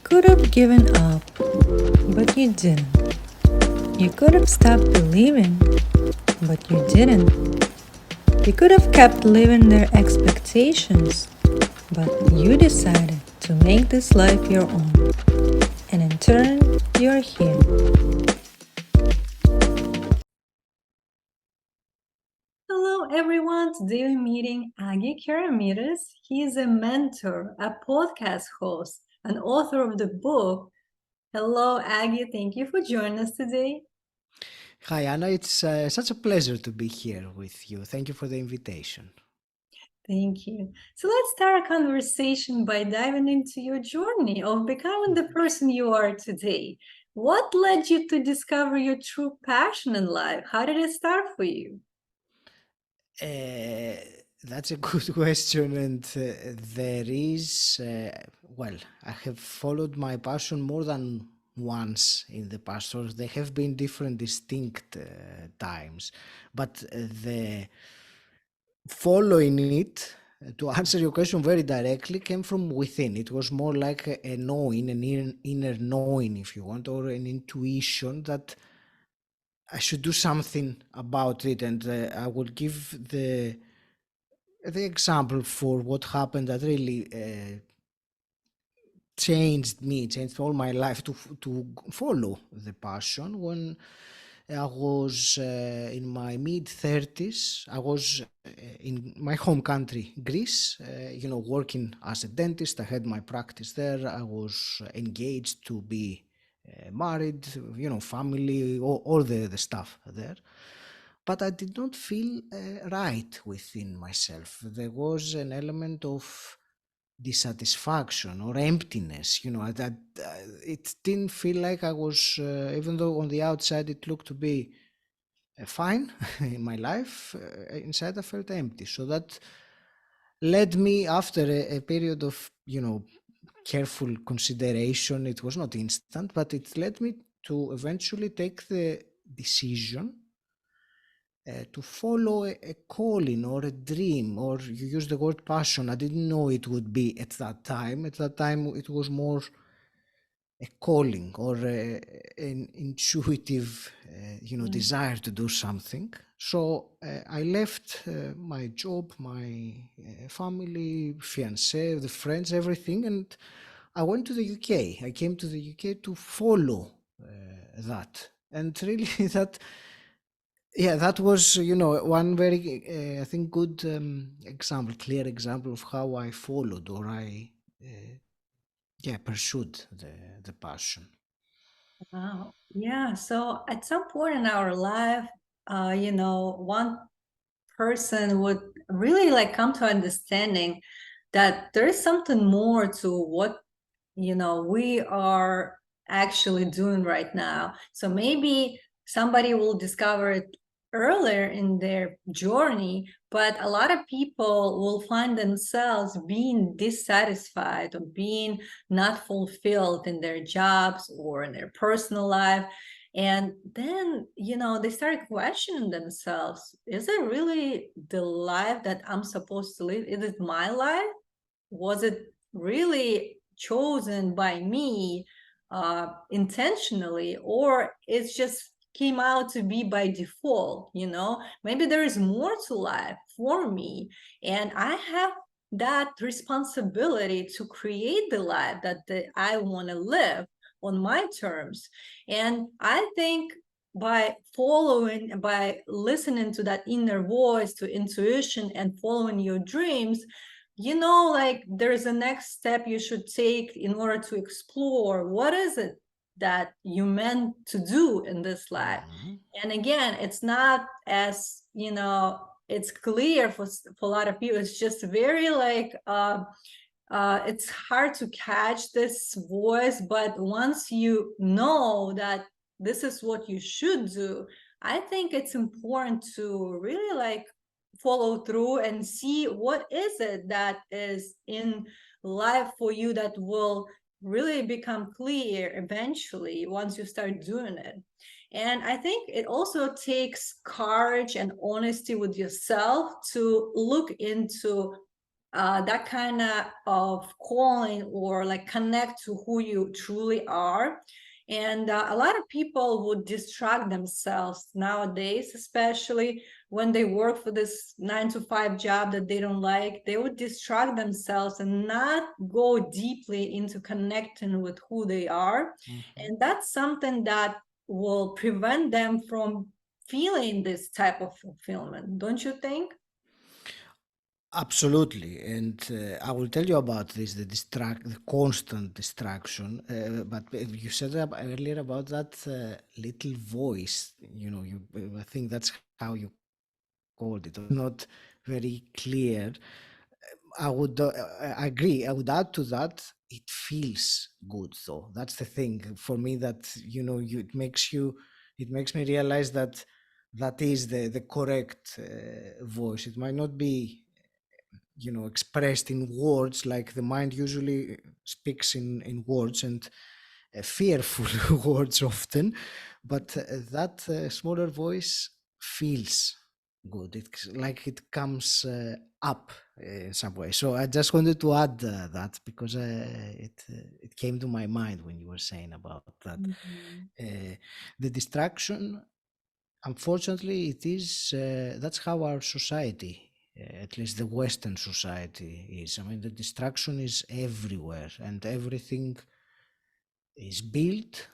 could have given up, but you didn't. You could have stopped believing, but you didn't. You could have kept living their expectations, but you decided to make this life your own. And in turn, you're here. Hello, everyone. Today we're meeting Agi Keramidas. He is a mentor, a podcast host, an author of the book. Hello, Agi. Thank you for joining us today. Hi, Anna. It's such a pleasure to be here with you. Thank you for the invitation. Thank you. So let's start a conversation by diving into your journey of becoming the person you are today. What led you to discover your true passion in life? How did it start for you? Uh, that's a good question, and there is, I have followed my passion more than once in the past, or there have been different distinct times, but the following it, to answer your question very directly, came from within. It was more like a knowing, an inner knowing, if you want, or an intuition that I should do something about it. And I will give the example for what happened that really changed all my life to follow the passion. When I was in my mid-30s, I was in my home country, Greece, working as a dentist. I had my practice there. I was engaged to be married, family, all the stuff there. But I did not feel right within myself. There was an element of dissatisfaction or emptiness, that it didn't feel like I was, even though on the outside it looked to be fine in my life, inside I felt empty. So that led me, after a period of, careful consideration. It was not instant, but it led me to eventually take the decision to follow a calling or a dream, or you use the word passion. I didn't know it would be at that time. At that time, it was more a calling or an intuitive, desire to do something. So I left my job, my family, fiance, the friends, everything, and I went to the UK. I came to the UK to follow that, and really that that was, one very, I think, good example, clear example of how I followed, or I, pursued the passion. Wow. Yeah. So at some point in our life, one person would really like come to understanding that there is something more to what we are actually doing right now. So maybe somebody will discover it earlier in their journey, but a lot of people will find themselves being dissatisfied or being not fulfilled in their jobs or in their personal life. And then, they start questioning themselves. Is it really the life that I'm supposed to live? Is it my life? Was it really chosen by me intentionally, or it just came out to be by default? Maybe there is more to life for me, and I have that responsibility to create the life that I want to live on my terms. And I think by listening to that inner voice, to intuition, and following your dreams, like there's a next step you should take in order to explore what is it that you meant to do in this life. Mhm. And again, it's not as it's clear for a lot of people. It's just very like it's hard to catch this voice, but once you know that this is what you should do, I think it's important to really like follow through and see what is it that is in life for you that will really become clear eventually once you start doing it. And I think it also takes courage and honesty with yourself to look into that kind of calling or like connect to who you truly are. And a lot of people would distract themselves nowadays, especially when they work for this 9 to 5 job that they don't like. They would distract themselves and not go deeply into connecting with who they are. Mm-hmm. And that's something that will prevent them from feeling this type of fulfillment, don't you think? Absolutely, and I will tell you about this, the constant distraction. But you said earlier about that little voice. You know, I think that's how you called it. Not very clear. I would agree. I would add to that. It feels good, though. That's the thing for me. That it makes me realize that that is the correct voice. It might not be expressed in words like the mind usually speaks in words, and fearful words often, but that smaller voice feels good. It's like it comes up in some way. So I just wanted to add that because it came to my mind when you were saying about that. Mhm. The distraction, unfortunately, it is that's how our society, at least the Western society, is. I mean, the distraction is everywhere, and everything is built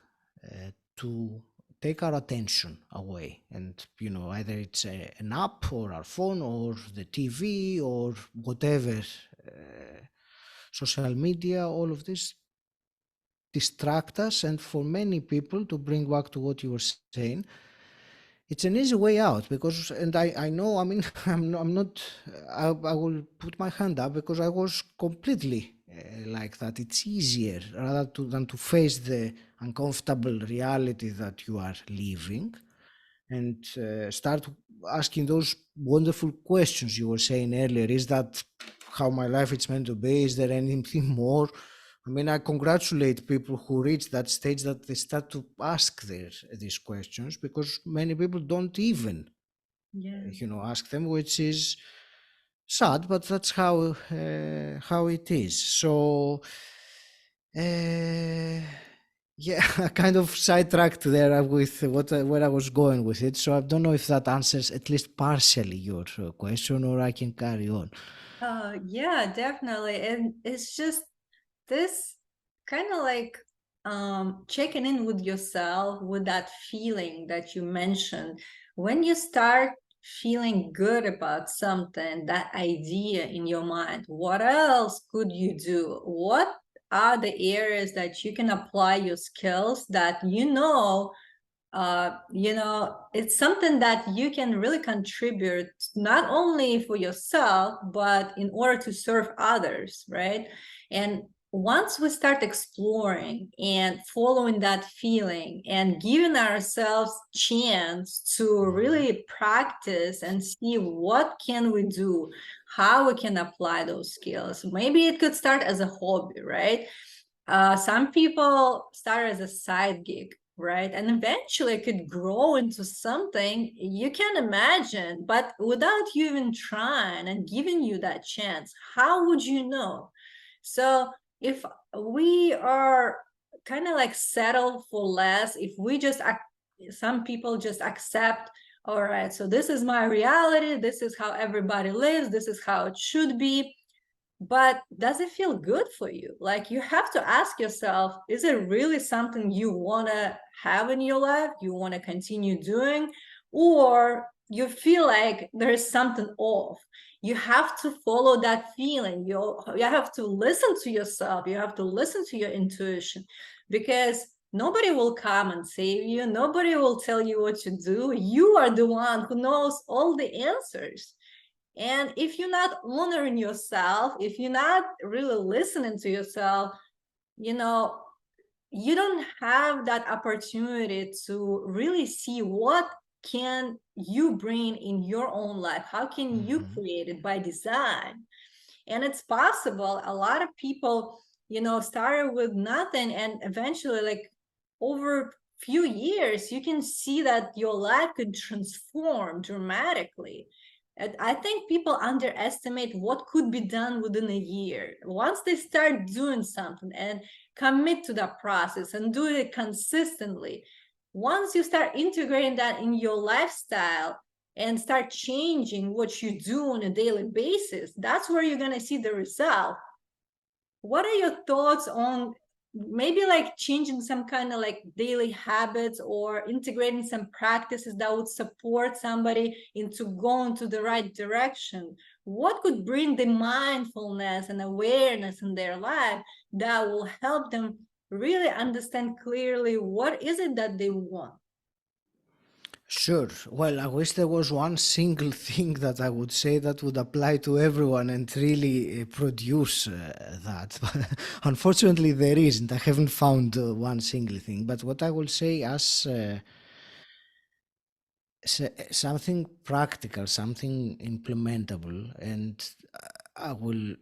to take our attention away. And either it's an app or our phone or the TV or whatever, social media, all of this distract us. And for many people, to bring back to what you were saying, it's an easy way out because, and I know, I mean, I'm not, I will put my hand up because I was completely like that. It's easier than to face the uncomfortable reality that you are living and start asking those wonderful questions you were saying earlier. Is that how my life is meant to be? Is there anything more? I mean, I congratulate people who reach that stage that they start to ask these questions, because many people don't even, Yeah. ask them, which is sad, but that's how it is. So, uh, yeah, I kind of sidetracked there with where I was going with it. So I don't know if that answers at least partially your question, or I can carry on. Yeah, definitely. And it's just this kind of like checking in with yourself with that feeling that you mentioned. When you start feeling good about something, that idea in your mind, what else could you do? What are the areas that you can apply your skills that it's something that you can really contribute not only for yourself, but in order to serve others, right? And once we start exploring and following that feeling and giving ourselves chance to Mhm. really practice and see what can we do, how we can apply those skills. Maybe it could start as a hobby, right? Some people start as a side gig, right? And eventually it could grow into something you can imagine, but without you even trying and giving you that chance, how would you know? So if we are kind of like settle for less, if we just some people just accept, all right, so this is my reality, this is how everybody lives, this is how it should be, but does it feel good for you? Like, you have to ask yourself, is it really something you want to have in your life, you want to continue doing, or you feel like there is something off? You have to follow that feeling. You have to listen to yourself, you have to listen to your intuition, because nobody will come and save you, nobody will tell you what to do. You are the one who knows all the answers. And if you're not honoring yourself, if you're not really listening to yourself, you know, you don't have that opportunity to really see what can you bring in your own life. How can you Mhm. create it by design? And it's possible. A lot of people, started with nothing, and eventually, like, over few years, you can see that your life could transform dramatically. I think people underestimate what could be done within a year. Once they start doing something and commit to that process and do it consistently, once you start integrating that in your lifestyle and start changing what you do on a daily basis, that's where you're going to see the result. What are your thoughts on maybe like changing some kind of like daily habits or integrating some practices that would support somebody into going to the right direction? What could bring the mindfulness and awareness in their life that will help them really understand clearly what is it that they want? Sure. Well, I wish there was one single thing that I would say that would apply to everyone and really produce that. Unfortunately, there isn't. I haven't found one single thing. But what I will say as something practical, something implementable, and I will.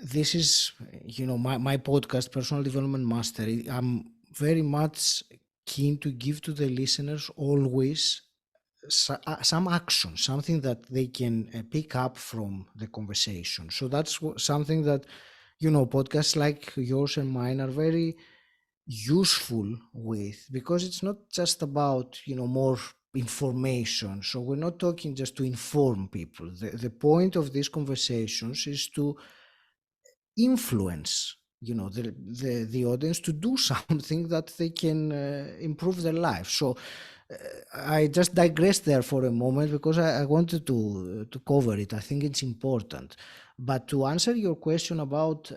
This is, my podcast, Personal Development Mastery. I'm very much keen to give to the listeners always some action, something that they can pick up from the conversation. So that's something that, podcasts like yours and mine are very useful with, because it's not just about, more information. So we're not talking just to inform people. The point of these conversations is to influence, the audience to do something that they can improve their life. So I just digressed there for a moment because I wanted to cover it. I think it's important. But to answer your question about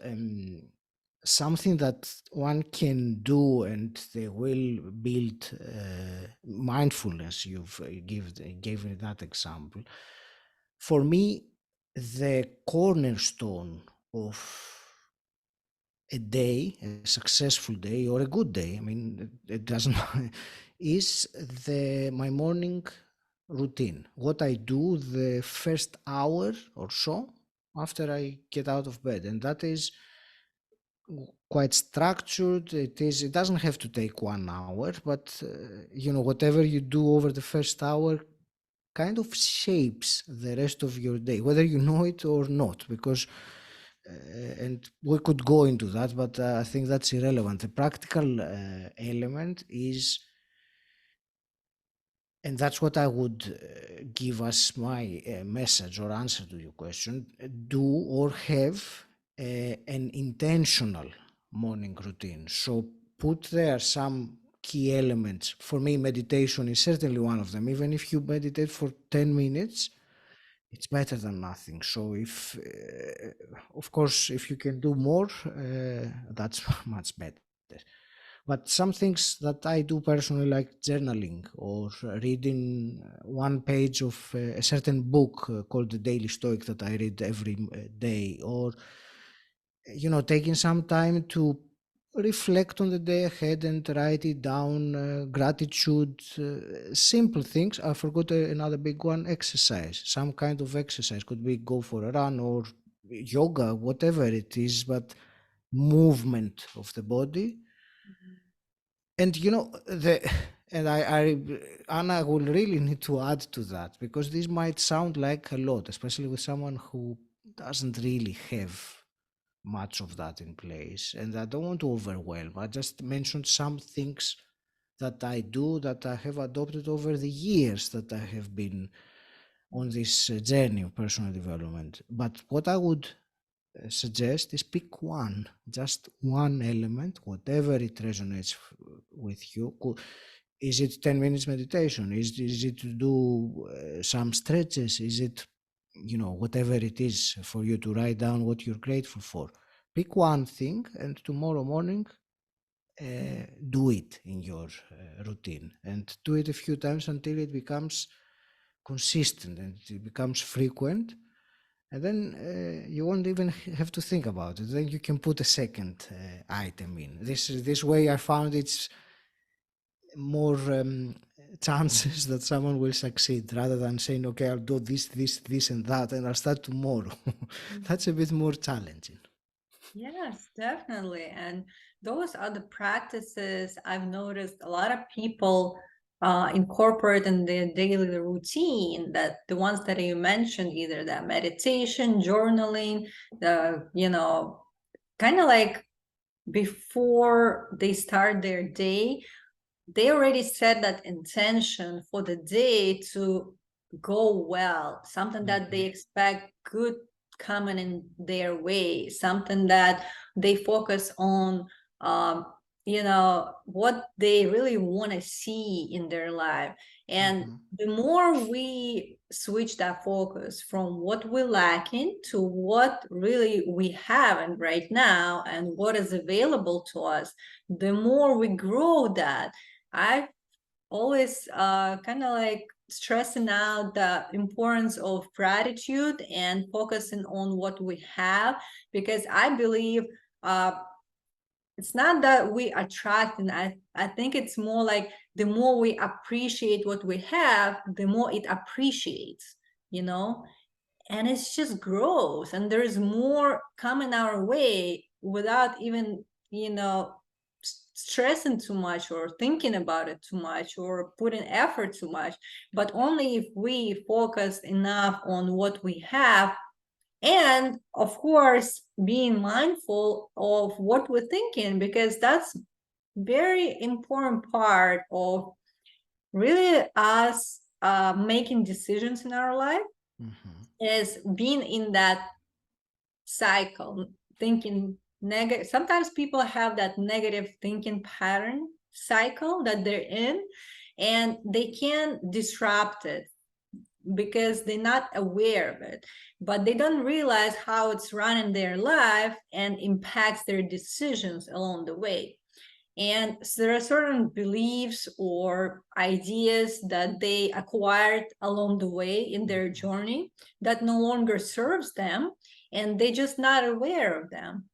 something that one can do and they will build mindfulness, you've gave me that example. For me, the cornerstone of a day, a successful day or a good day, I mean, it doesn't, is my morning routine. What I do the first hour or so after I get out of bed, and that is quite structured. It doesn't have to take 1 hour, but whatever you do over the first hour kind of shapes the rest of your day, whether you know it or not, because and we could go into that, but I think that's irrelevant. The practical element is, and that's what I would give as my message or answer to your question: do or have an intentional morning routine. So put there some key elements. For me, meditation is certainly one of them. Even if you meditate for 10 minutes, it's better than nothing. So if, of course, if you can do more, that's much better. But some things that I do personally, like journaling or reading one page of a certain book called The Daily Stoic that I read every day, or taking some time to reflect on the day ahead and write it down, gratitude, simple things. I forgot another big one: exercise. Some kind of exercise, could be go for a run or yoga, whatever it is, but movement of the body. And Anna will really need to add to that, because this might sound like a lot, especially with someone who doesn't really have much of that in place. And I don't want to overwhelm. I just mentioned some things that I do, that I have adopted over the years that I have been on this journey of personal development. But what I would suggest is pick one, just one element, whatever it resonates with you. Is it 10 minutes meditation? Is it to do some stretches? Is it, whatever it is for you, to write down what you're grateful for? Pick one thing, and tomorrow morning do it in your routine, and do it a few times until it becomes consistent and it becomes frequent. And then you won't even have to think about it. Then you can put a second item in. This way I found it's more chances that someone will succeed, rather than saying, okay, I'll do this and that, and I'll start tomorrow. That's a bit more challenging. Yes, definitely. And those are the practices I've noticed a lot of people incorporate in their daily routine, that the ones that you mentioned, either that meditation, journaling, the, kind of like before they start their day, they already set that intention for the day to go well, something that they expect good coming in their way, something that they focus on, what they really want to see in their life. And the more we switch that focus from what we're lacking to what really we have and right now and what is available to us, the more we grow that. I always kind of like stressing out the importance of gratitude and focusing on what we have, because I believe it's not that we attract, and I think it's more like the more we appreciate what we have, the more it appreciates, you know and it's just grows, and there's more coming our way without even stressing too much or thinking about it too much or putting effort too much, but only if we focus enough on what we have, and of course being mindful of what we're thinking, because that's very important part of really us making decisions in our life, is being in that cycle, thinking negative. Sometimes people have that negative thinking pattern cycle that they're in, and they can disrupt it because they're not aware of it, but they don't realize how it's running their life and impacts their decisions along the way. And so there are certain beliefs or ideas that they acquired along the way in their journey that no longer serves them, and they're just not aware of them,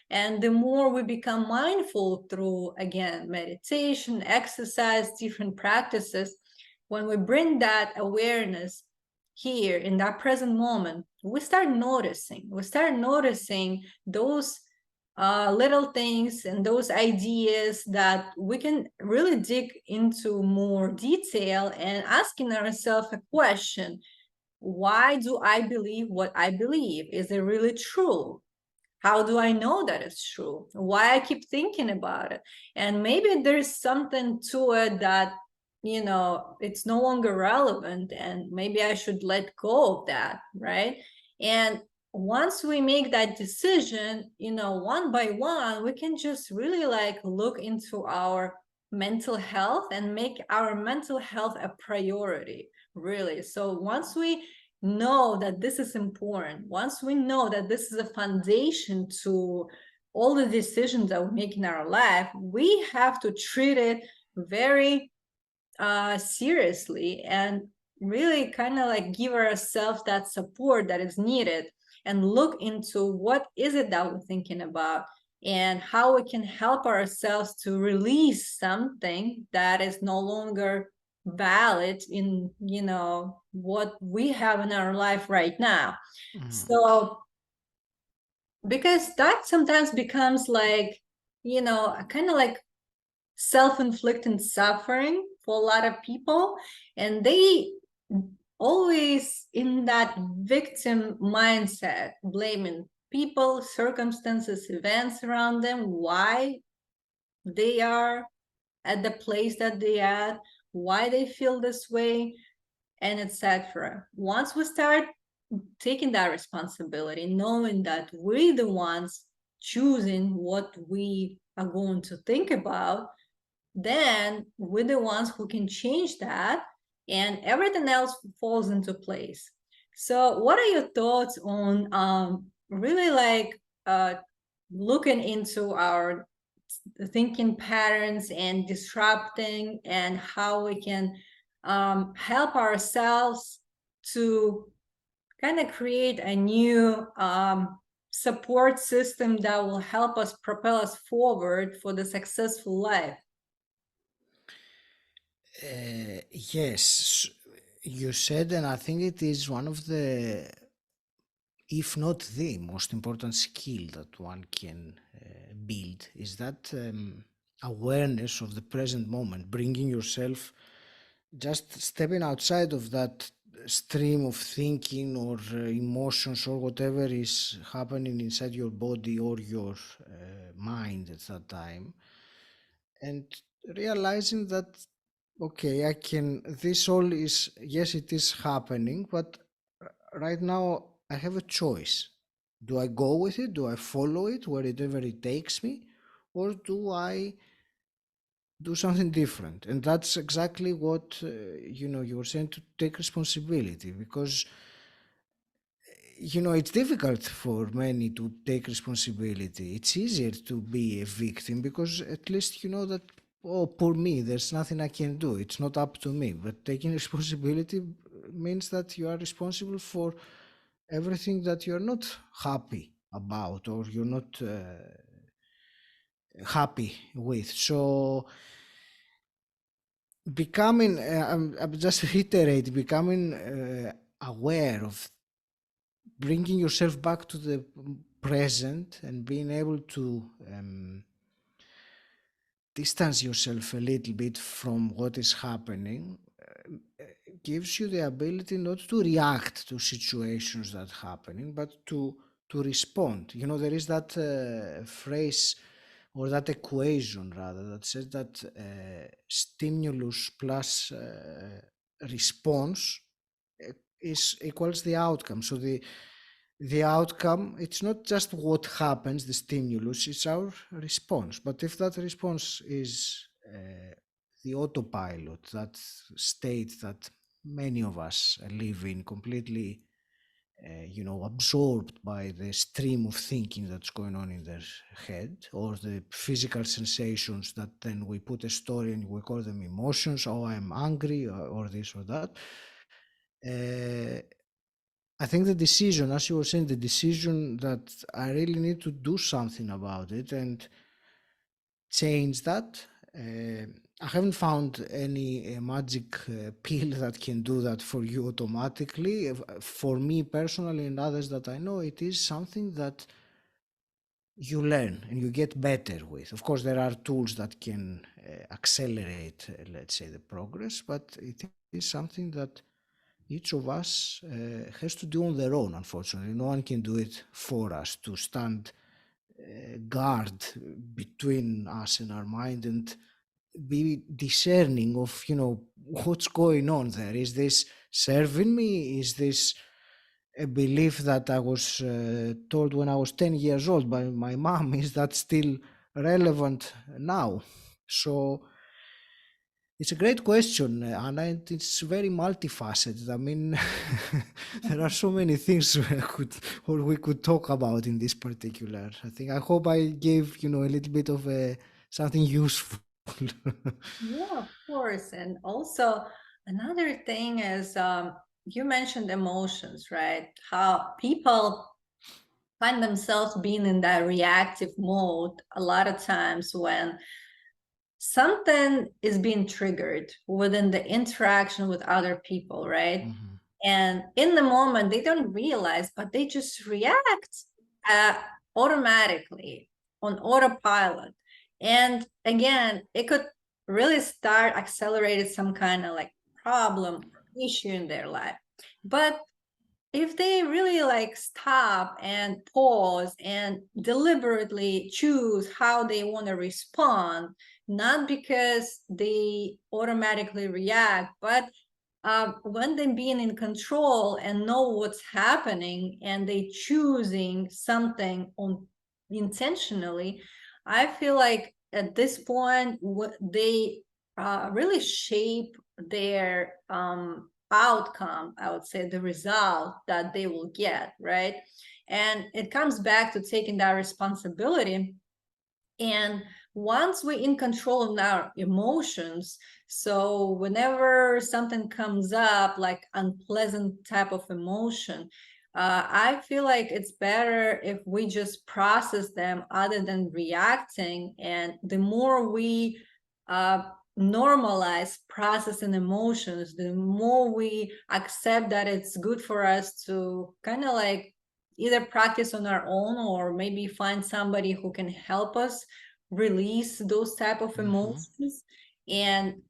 And the more we become mindful through, again, meditation, exercise, different practices, when we bring that awareness here in that present moment, we start noticing those little things and those ideas that we can really dig into more detail, and asking ourselves a question: why do I believe what I believe? Is it really true? How do I know that it's true? Why I keep thinking about it? And maybe there's something to it that, it's no longer relevant, and maybe I should let go of that, right? And once we make that decision, one by one, we can just really like look into our mental health and make our mental health a priority, really. So once we know that this is important, once we know that this is a foundation to all the decisions that we make in our life, we have to treat it very seriously, and really kind of like give ourselves that support that is needed, and look into what is it that we're thinking about, and how we can help ourselves to release something that is no longer valid in what we have in our life right now. So because that sometimes becomes like kind of like self-inflicted suffering for a lot of people, and they always in that victim mindset, blaming people, circumstances, events around them, why they are at the place that they are, why they feel this way, and etc. Once we start taking that responsibility, knowing that we're the ones choosing what we are going to think about, then we're the ones who can change that, and everything else falls into place. So what are your thoughts on really like looking into our thinking patterns and disrupting, and how we can help ourselves to kind of create a new support system that will help us propel us forward for the successful life? Yes, you said, and I think it is one of the, if not the most important skill that one can build, is that awareness of the present moment, bringing yourself, just stepping outside of that stream of thinking or emotions or whatever is happening inside your body or your mind at that time, and realizing that, okay, I can, this all is, yes, it is happening, but right now I have a choice. Do I go with it? Do I follow it wherever it takes me? Or do I do something different? And that's exactly what, you were saying, to take responsibility, because it's difficult for many to take responsibility. It's easier to be a victim because at least you know that, oh, poor me, there's nothing I can do. It's not up to me. But taking responsibility means that you are responsible for everything that you're not happy about or you're not happy with. So becoming, I'm just reiterate, becoming aware of bringing yourself back to the present and being able to distance yourself a little bit from what is happening gives you the ability not to react to situations that are happening, but to respond. There is that phrase, or that equation rather, that says that stimulus plus response is equals the outcome. So the outcome, it's not just what happens, the stimulus, it's our response. But if that response is the autopilot, that state that many of us live in, completely absorbed by the stream of thinking that's going on in their head, or the physical sensations that then we put a story and we call them emotions. Oh, I'm angry, or this or that. I think the decision, as you were saying, the decision that I really need to do something about it and change that. I haven't found any magic pill that can do that for you automatically. For me personally and others that I know, it is something that you learn and you get better with. Of course, there are tools that can accelerate, let's say, the progress, but it is something that each of us has to do on their own, unfortunately. No one can do it for us, to stand guard between us and our mind and be discerning of, what's going on there. Is this serving me? Is this a belief that I was told when I was 10 years old by my mom? Is that still relevant now? So it's a great question, Anna, and it's very multifaceted. I mean, there are so many things we could talk about in this particular. I think, I hope I gave a little bit of something useful. Yeah, of course. And also, another thing is, you mentioned emotions, right? How people find themselves being in that reactive mode a lot of times when something is being triggered within the interaction with other people, right? Mhm. And in the moment, they don't realize, but they just react uh, automatically on autopilot. And again, it could really start accelerated some kind of like problem or issue in their life. But if they really like stop and pause and deliberately choose how they want to respond, not because they automatically react, but when they being in control and know what's happening and they choosing something on intentionally, I feel like at this point they really shape their outcome, I would say the result that they will get, right? And it comes back to taking that responsibility. And once we're in control of our emotions, so whenever something comes up, like unpleasant type of emotion, I feel like it's better if we just process them other than reacting. And the more we uh, normalize processing emotions, the more we accept that it's good for us to kind of like either practice on our own or maybe find somebody who can help us release those type of Mm-hmm. emotions and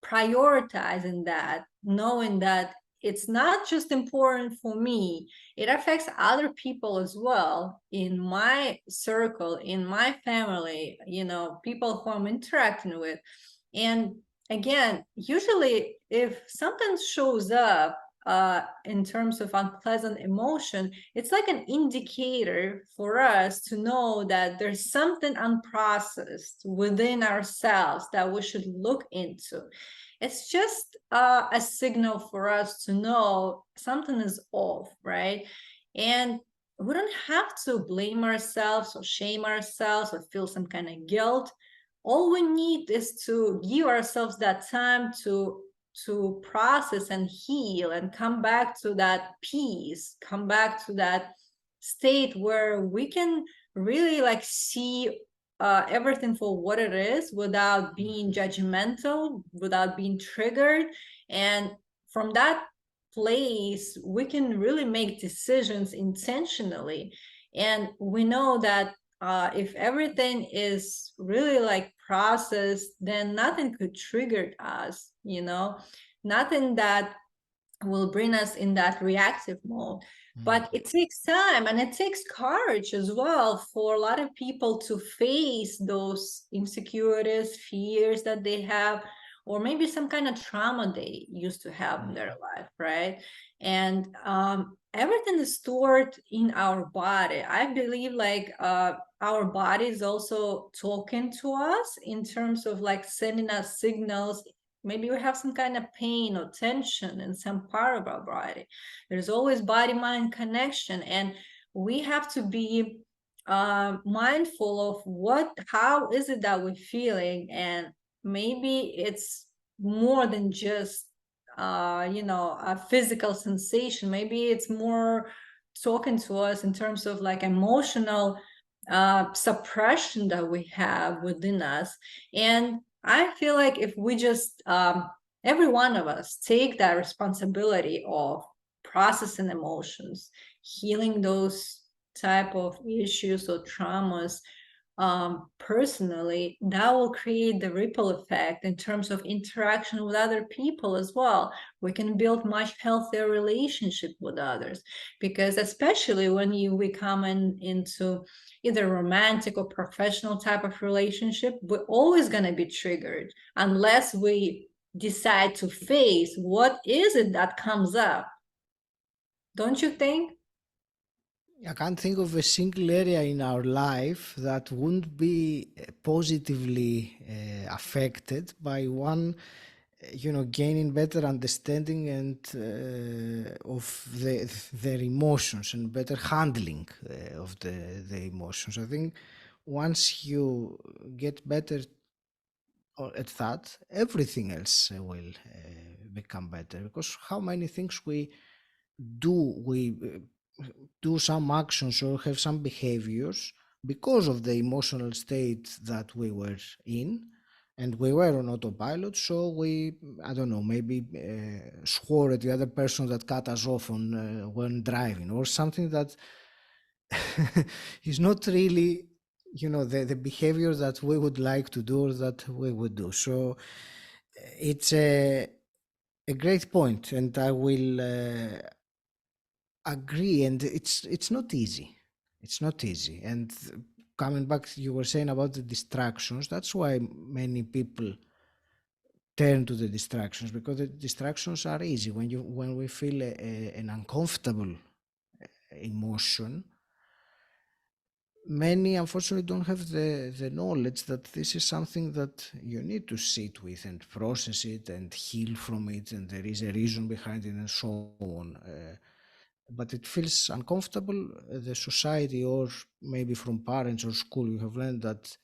prioritizing that, knowing that it's not just important for me, it affects other people as well in my circle, in my family, people who I'm interacting with. And again, usually if something shows up in terms of unpleasant emotion, it's like an indicator for us to know that there's something unprocessed within ourselves that we should look into. It's just a signal for us to know something is off, right? And we don't have to blame ourselves or shame ourselves or feel some kind of guilt. All we need is to give ourselves that time to process and heal and come back to that peace, come back to that state where we can really like see everything for what it is without being judgmental, without being triggered. And from that place, we can really make decisions intentionally. And we know that if everything is really like processed, then nothing could trigger us, nothing that will bring us in that reactive mode. But it takes time and it takes courage as well for a lot of people to face those insecurities, fears that they have, or maybe some kind of trauma they used to have in their life, right? And everything is stored in our body. I believe like our body is also talking to us in terms of like sending us signals. Maybe we have some kind of pain or tension in some part of our body. There's always body-mind connection, and we have to be mindful of how is it that we're feeling, and maybe it's more than just a physical sensation. Maybe it's more talking to us in terms of like emotional suppression that we have within us. And I feel like if we just, every one of us, take that responsibility of processing emotions, healing those type of issues or traumas personally, that will create the ripple effect in terms of interaction with other people as well. We can build much healthier relationship with others, because especially when we come into either romantic or professional type of relationship, we're always going to be triggered unless we decide to face what is it that comes up. Don't you think? I can't think of a single area in our life that wouldn't be positively affected by one, gaining better understanding and of their emotions and better handling of the emotions. I think once you get better at that, everything else will become better. Because how many things we do some actions or have some behaviors because of the emotional state that we were in, and we were on autopilot, so we, I don't know, maybe swore at the other person that cut us off on when driving, or something that is not really, the behavior that we would like to do or that we would do. So it's a great point, and I will agree. And it's not easy. It's not easy. And coming back, you were saying about the distractions. That's why many people turn to the distractions, because the distractions are easy. When we feel an uncomfortable emotion, many unfortunately don't have the knowledge that this is something that you need to sit with and process it and heal from it, and there is a reason behind it and so on. But it feels uncomfortable. The society, or maybe from parents or school, you have learned that,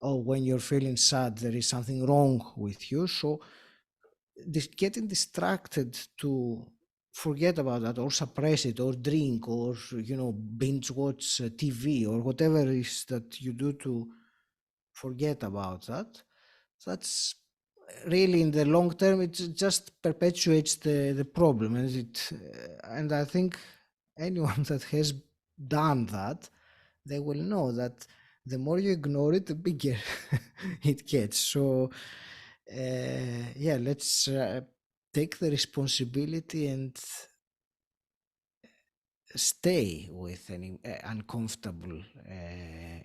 oh, when you're feeling sad, there is something wrong with you. So this getting distracted to forget about that, or suppress it, or drink, or binge watch TV, or whatever it is that you do to forget about that, that's really, in the long term, it just perpetuates the problem. And I think anyone that has done that, they will know that the more you ignore it, the bigger it gets. So, yeah, let's take the responsibility and stay with an uncomfortable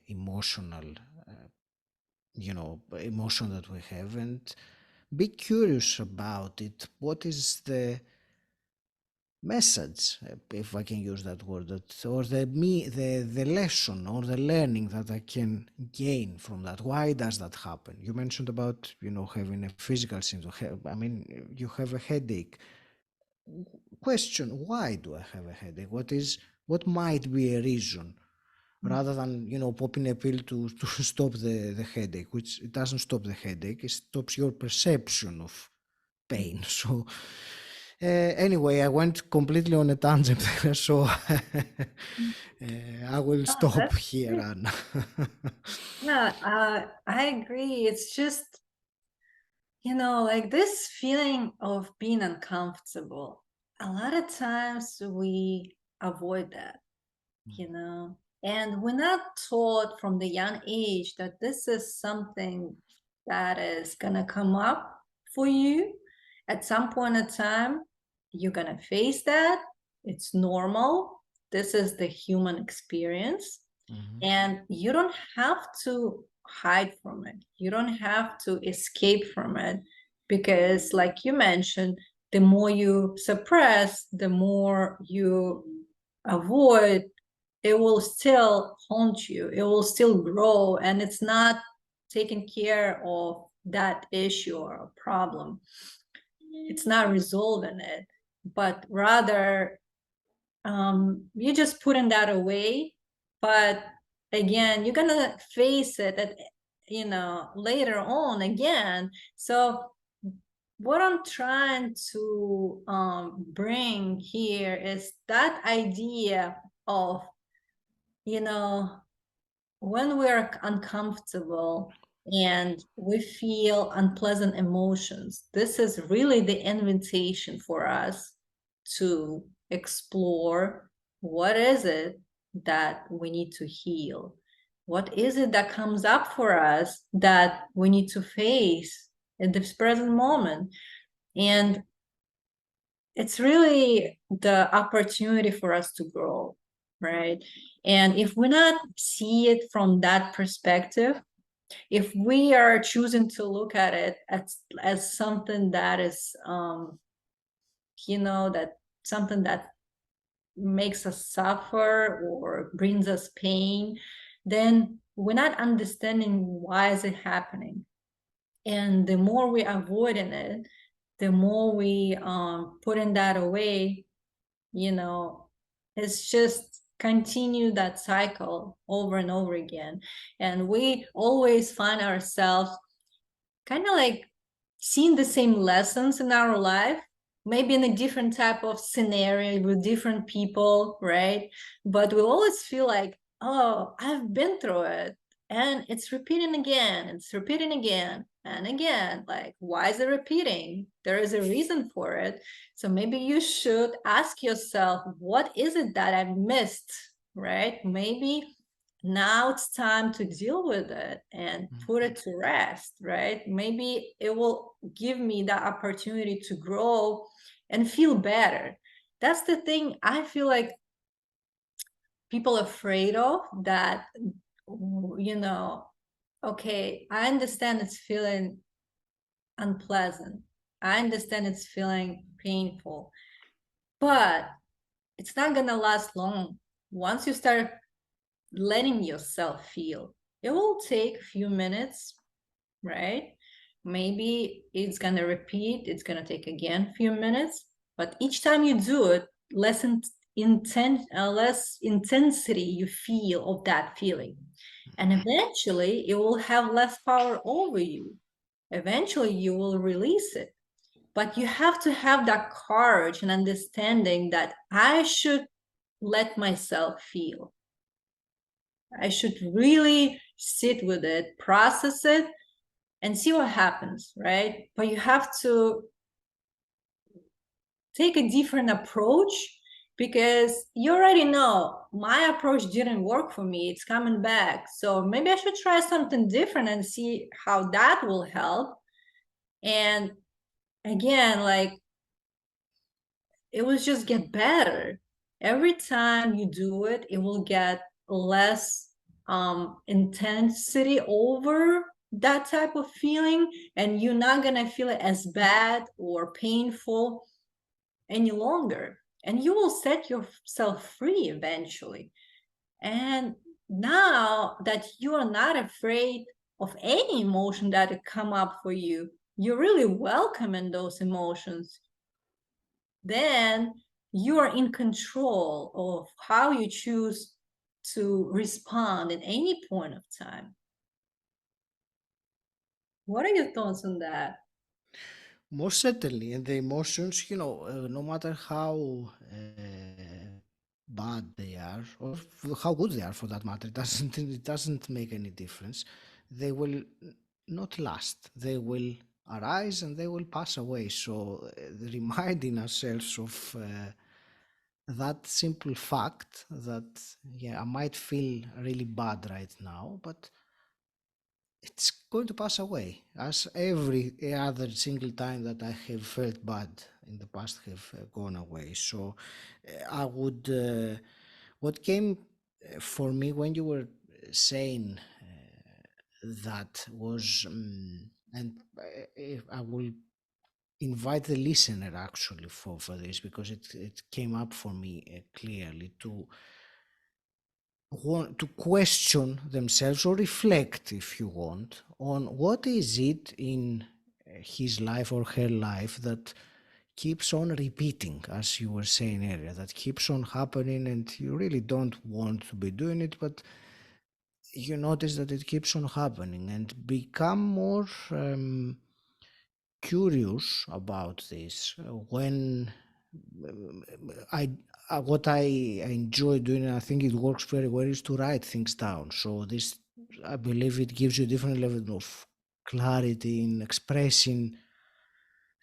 emotional, emotion that we have, and be curious about it. What is the message, if I can use that word, or the lesson or the learning that I can gain from that? Why does that happen? You mentioned about having a physical symptom. I mean, you have a headache. Question: why do I have a headache? What might be a reason, rather than popping a pill to stop the headache, which it doesn't stop the headache. It stops your perception of pain. So anyway, I went completely on a tangent there, so I will Oh, stop that's here, great. Anna. Yeah, I agree. It's just, like this feeling of being uncomfortable. A lot of times we avoid that, and we're not taught from the young age that this is something that is gonna come up for you at some point in time. You're gonna face that. It's normal. This is the human experience. Mhm. And you don't have to hide from it. You don't have to escape from it because, like you mentioned, the more you suppress, the more you avoid, it will still haunt you. It will still grow, and it's not taking care of that issue or problem. It's not resolving it, but rather you're just putting that away. But again, you're gonna face it at later on again. So what I'm trying to bring here is that idea of, you know when we're uncomfortable and we feel unpleasant emotions, this is really the invitation for us to explore what is it that we need to heal. What is it that comes up for us that we need to face in this present moment? And it's really the opportunity for us to grow, right? And if we not see it from that perspective, if we are choosing to look at it as something that is that something that makes us suffer or brings us pain, then we're not understanding why is it happening. And the more we avoiding it, the more we putting that away, it's just continue that cycle over and over again. And we always find ourselves kind of like seeing the same lessons in our life, maybe in a different type of scenario with different people, right? But we always feel like, oh, I've been through it, and it's repeating again, it's repeating again and again. Like, why is it repeating? There is a reason for it. So maybe you should ask yourself, what is it that I missed, right? Maybe now it's time to deal with it and put it to rest, right? Maybe it will give me the opportunity to grow and feel better. That's the thing I feel like people are afraid of, that, okay, I understand it's feeling unpleasant. I understand it's feeling painful, but it's not going to last long. Once you start letting yourself feel, it will take a few minutes, right? Maybe it's going to repeat, it's going to take again a few minutes, but each time you do it, less less intensity you feel of that feeling. And eventually it will have less power over you. Eventually you will release it. But you have to have that courage and understanding that I should let myself feel. I should really sit with it, process it, and see what happens, right? But you have to take a different approach because you already know my approach didn't work for me. It's coming back. So maybe I should try something different and see how that will help. And again, like it will just get better. Every time you do it, it will get less intensity over that type of feeling, and you're not gonna feel it as bad or painful any longer. And you will set yourself free eventually. And now that you are not afraid of any emotion that would come up for you, you're really welcoming those emotions, then you are in control of how you choose to respond at any point of time. What are your thoughts on that? Most certainly, and the emotions, no matter how bad they are, or how good they are for that matter, it doesn't make any difference. They will not last. They will arise and they will pass away. So, reminding ourselves of that simple fact that yeah, I might feel really bad right now, but it's going to pass away, as every other single time that I have felt bad in the past have gone away. So I would, what came for me when you were saying that was, and I will invite the listener actually for this, because it came up for me clearly to want to question themselves or reflect, if you want, on what is it in his life or her life that keeps on repeating, as you were saying earlier, that keeps on happening and you really don't want to be doing it, but you notice that it keeps on happening, and become more curious about this. When I what I enjoy doing, and I think it works very well, is to write things down. So this, I believe, it gives you a different level of clarity in expressing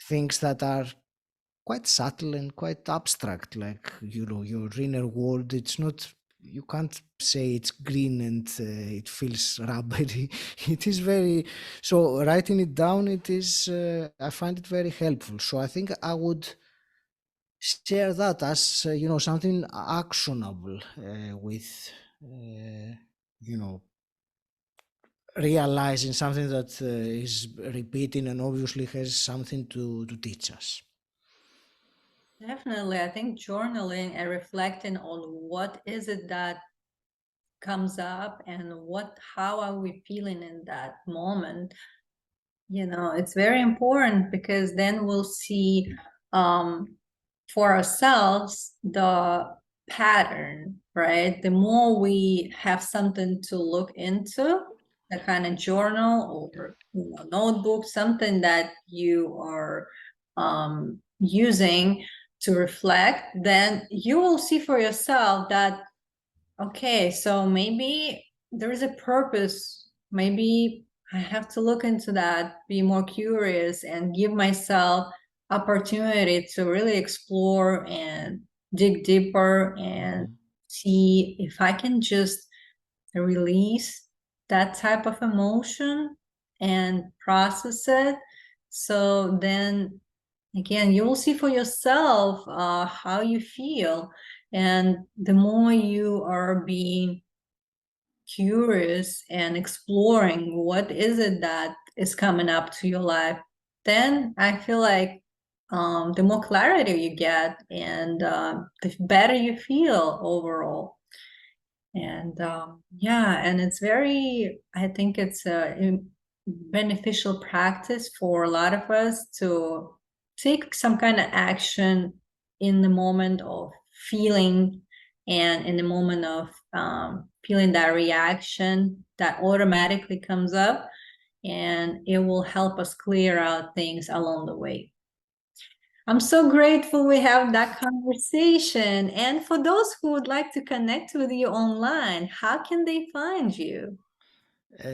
things that are quite subtle and quite abstract, like your inner world. It's not, you can't say it's green and it feels rubbery. It is very, so writing it down, it is I find it very helpful. So I think I would share that as something actionable with you know realizing something that is repeating and obviously has something to teach us. Definitely, I think journaling and reflecting on what is it that comes up and how are we feeling in that moment, it's very important, because then we'll see um, for ourselves the pattern, right? The more we have something to look into, the kind of journal or notebook, something that you are using to reflect, then you will see for yourself that, okay, so maybe there is a purpose. Maybe I have to look into that, be more curious, and give myself opportunity to really explore and dig deeper and Mhm. see if I can just release that type of emotion and process it. So then again, you will see for yourself how you feel. And the more you are being curious and exploring what is it that is coming up to your life, then I feel like the more clarity you get, and the better you feel overall. And yeah, and it's very, I think it's a beneficial practice for a lot of us to take some kind of action in the moment of feeling, and in the moment of feeling that reaction that automatically comes up, and it will help us clear out things along the way. I'm so grateful we have that conversation. And for those who would like to connect with you online, how can they find you?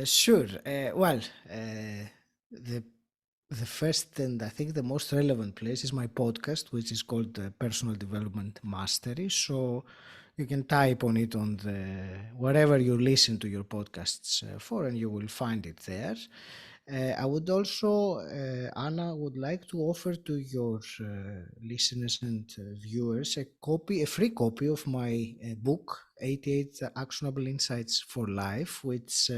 Sure. Well, the The first and I think the most relevant place is my podcast, which is called Personal Development Mastery. So you can type on it on the wherever you listen to your podcasts for, and you will find it there. I would also, Anna, would like to offer to your listeners and viewers a free copy of my book, 88 Actionable Insights for Life, which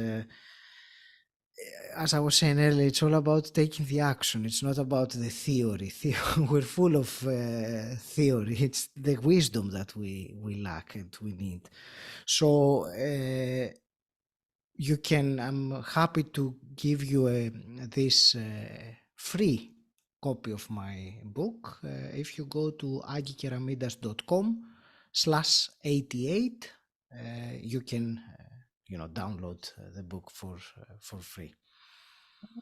as I was saying earlier, it's all about taking the action. It's not about the theory. We're full of theory. It's the wisdom that we lack and we need. So I'm happy to give you this free copy of my book. If you go to agikeramidas.com/88, you can download the book for free.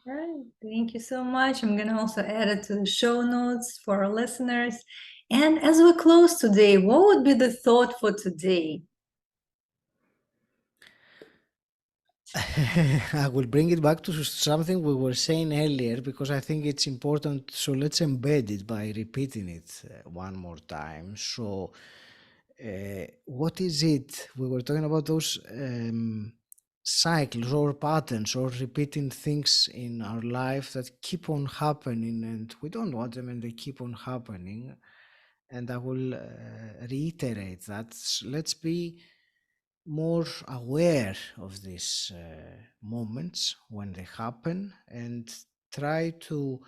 All right, thank you so much. I'm gonna also add it to the show notes for our listeners. And as we close today, what would be the thought for today? I will bring it back to something we were saying earlier because I think it's important. So let's embed it by repeating it one more time. So, what is it? We were talking about those cycles or patterns or repeating things in our life that keep on happening and we don't want them and they keep on happening. And I will reiterate that. Let's be more aware of these moments when they happen and try to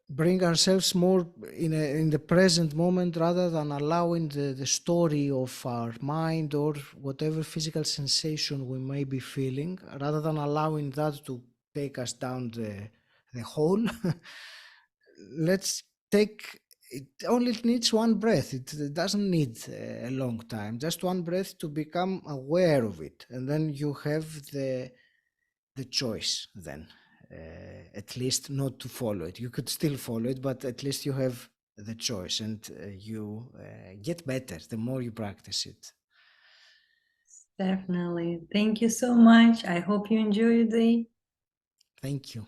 bring ourselves more in the present moment rather than allowing the story of our mind or whatever physical sensation we may be feeling, rather than allowing that to take us down the hole. Let's take it only needs one breath. It doesn't need a long time, just one breath to become aware of it, and then you have the choice then, at least not to follow it. You could still follow it, but at least you have the choice, and you get better the more you practice it. Definitely. Thank you so much. I hope you enjoy your day. Thank you.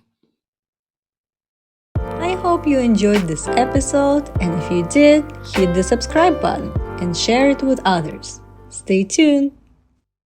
I hope you enjoyed this episode, and if you did, hit the subscribe button and share it with others. Stay tuned.